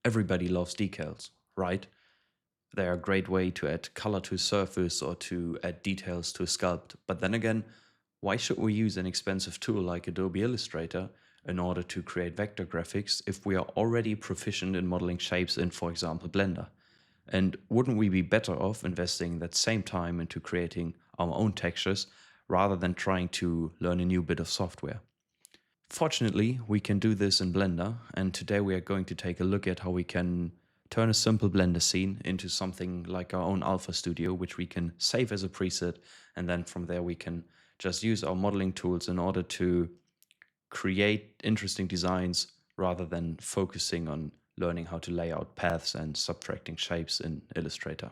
Everybody loves decals, right? They're a great way to add color to a surface or to add details to a sculpt. But then again, why should we use an expensive tool like Adobe Illustrator in order to create vector graphics if we are already proficient in modeling shapes in, for example, Blender? And wouldn't we be better off investing that same time into creating our own textures rather than trying to learn a new bit of software? Fortunately, we can do this in Blender, and today we are going to take a look at how we can turn a simple Blender scene into something like our own Alpha Studio, which we can save as a preset, and then from there we can just use our modeling tools in order to create interesting designs rather than focusing on learning how to lay out paths and subtracting shapes in Illustrator.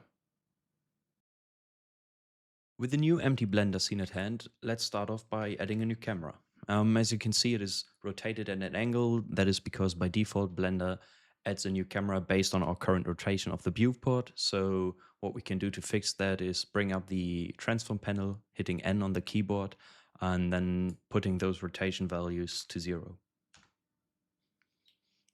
With the new empty Blender scene at hand, let's start off by adding a new camera. As you can see, it is rotated at an angle. That is because by default, Blender adds a new camera based on our current rotation of the viewport. So what we can do to fix that is bring up the transform panel, hitting N on the keyboard, and then putting those rotation values to 0.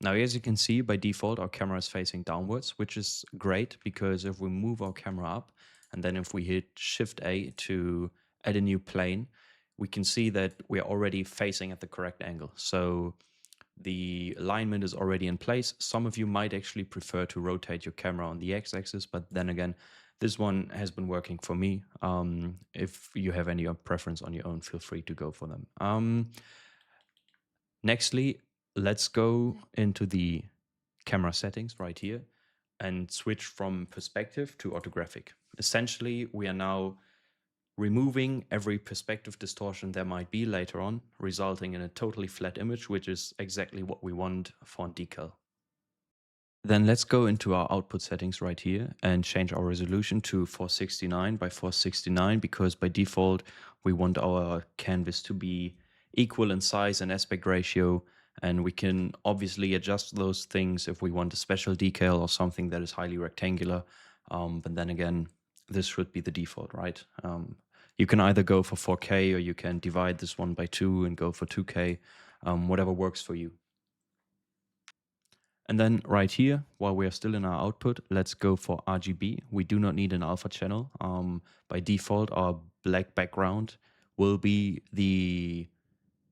Now, as you can see, by default, our camera is facing downwards, which is great because if we move our camera up, and then if we hit Shift A to add a new plane, we can see that we're already facing at the correct angle. So the alignment is already in place. Some of you might actually prefer to rotate your camera on the x-axis, but then again, this one has been working for me. If you have any preference on your own, feel free to go for them. Nextly, let's go into the camera settings right here and switch from perspective to orthographic. Essentially, we are now removing every perspective distortion there might be later on, resulting in a totally flat image, which is exactly what we want for decal. Then let's go into our output settings right here and change our resolution to 469 by 469 because by default we want our canvas to be equal in size and aspect ratio, and we can obviously adjust those things if we want a special decal or something that is highly rectangular. But then again, this should be the default, right? You can either go for 4K or you can divide this one by 2 and go for 2K, whatever works for you. And then right here, while we are still in our output, let's go for RGB. We do not need an alpha channel. By default, our black background will be the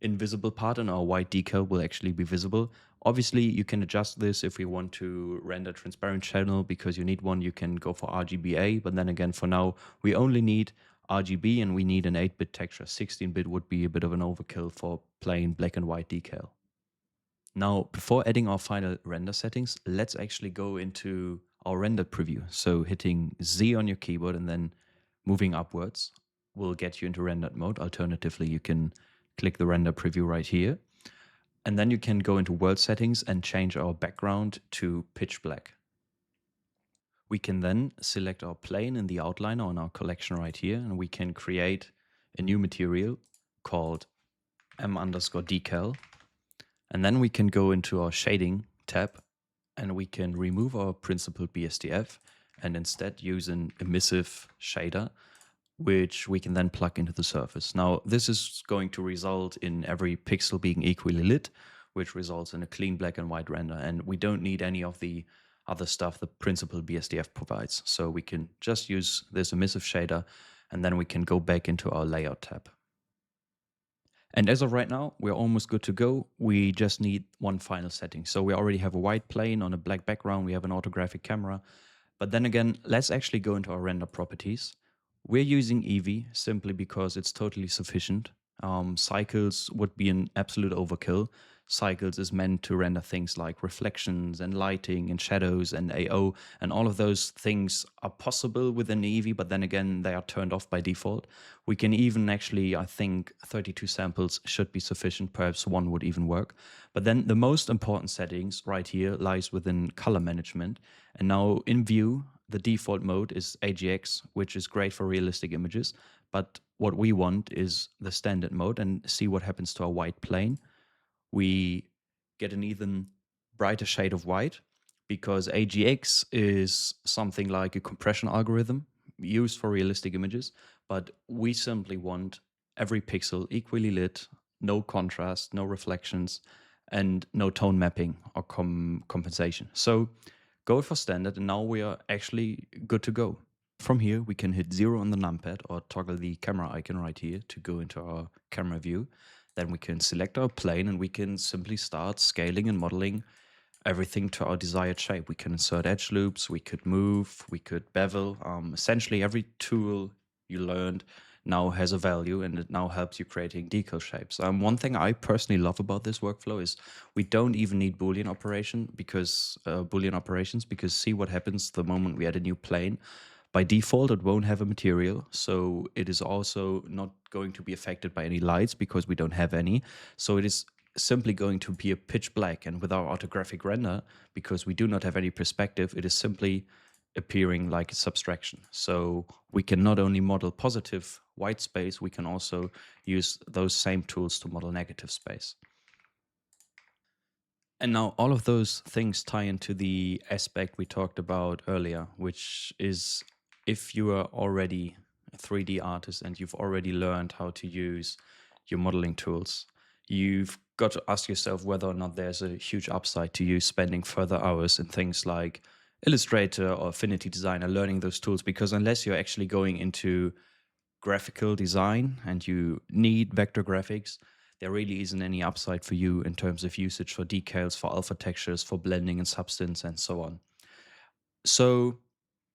invisible part and our white decal will actually be visible. Obviously, you can adjust this if you want to render transparent channel because you need one, you can go for RGBA. But then again, for now, we only need RGB and we need an 8-bit texture. 16-bit would be a bit of an overkill for plain black and white decal. Now, before adding our final render settings, let's actually go into our render preview. So hitting Z on your keyboard and then moving upwards will get you into rendered mode. Alternatively, you can click the render preview right here. And then you can go into world settings and change our background to pitch black. We can then select our plane in the outliner on our collection right here, and we can create a new material called m_decal. And then we can go into our shading tab and we can remove our principal BSDF and instead use an emissive shader, which we can then plug into the surface. Now, this is going to result in every pixel being equally lit, which results in a clean black and white render. And we don't need any of the other stuff the principal BSDF provides. So we can just use this emissive shader and then we can go back into our layout tab. And as of right now, we're almost good to go. We just need one final setting. So we already have a white plane on a black background. We have an orthographic camera. But then again, let's actually go into our render properties. We're using Eevee simply because it's totally sufficient. Cycles would be an absolute overkill. Cycles is meant to render things like reflections and lighting and shadows and AO, and all of those things are possible within Eevee, but then again, they are turned off by default. We can even actually, I think 32 samples should be sufficient, perhaps one would even work. But then the most important settings right here lies within color management. And now in view, the default mode is AGX, which is great for realistic images. But what we want is the standard mode, and see what happens to our white plane. We get an even brighter shade of white because AGX is something like a compression algorithm used for realistic images, but we simply want every pixel equally lit, no contrast, no reflections, and no tone mapping or compensation. So go for standard, and now we are actually good to go. From here, we can hit 0 on the numpad or toggle the camera icon right here to go into our camera view. Then we can select our plane and we can simply start scaling and modeling everything to our desired shape. We can insert edge loops, we could move, we could bevel. Essentially, every tool you learned now has a value, and it now helps you creating decal shapes. One thing I personally love about this workflow is we don't even need Boolean operations, because see what happens the moment we add a new plane. By default, it won't have a material, so it is also not going to be affected by any lights because we don't have any. So it is simply going to be a pitch black, and with our orthographic render, because we do not have any perspective, it is simply appearing like a subtraction. So we can not only model positive white space, we can also use those same tools to model negative space. And now all of those things tie into the aspect we talked about earlier, which is if you are already a 3D artist and you've already learned how to use your modeling tools, you've got to ask yourself whether or not there's a huge upside to you spending further hours in things like Illustrator or Affinity Designer learning those tools, because unless you're actually going into graphical design and you need vector graphics, there really isn't any upside for you in terms of usage for decals, for alpha textures, for blending and substance, and so on. So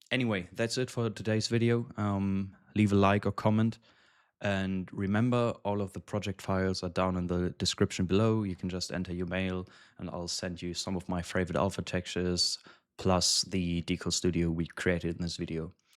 anyway, that's it for today's video. Leave a like or comment. And remember, all of the project files are down in the description below. You can just enter your mail and I'll send you some of my favorite alpha textures plus the decal studio we created in this video.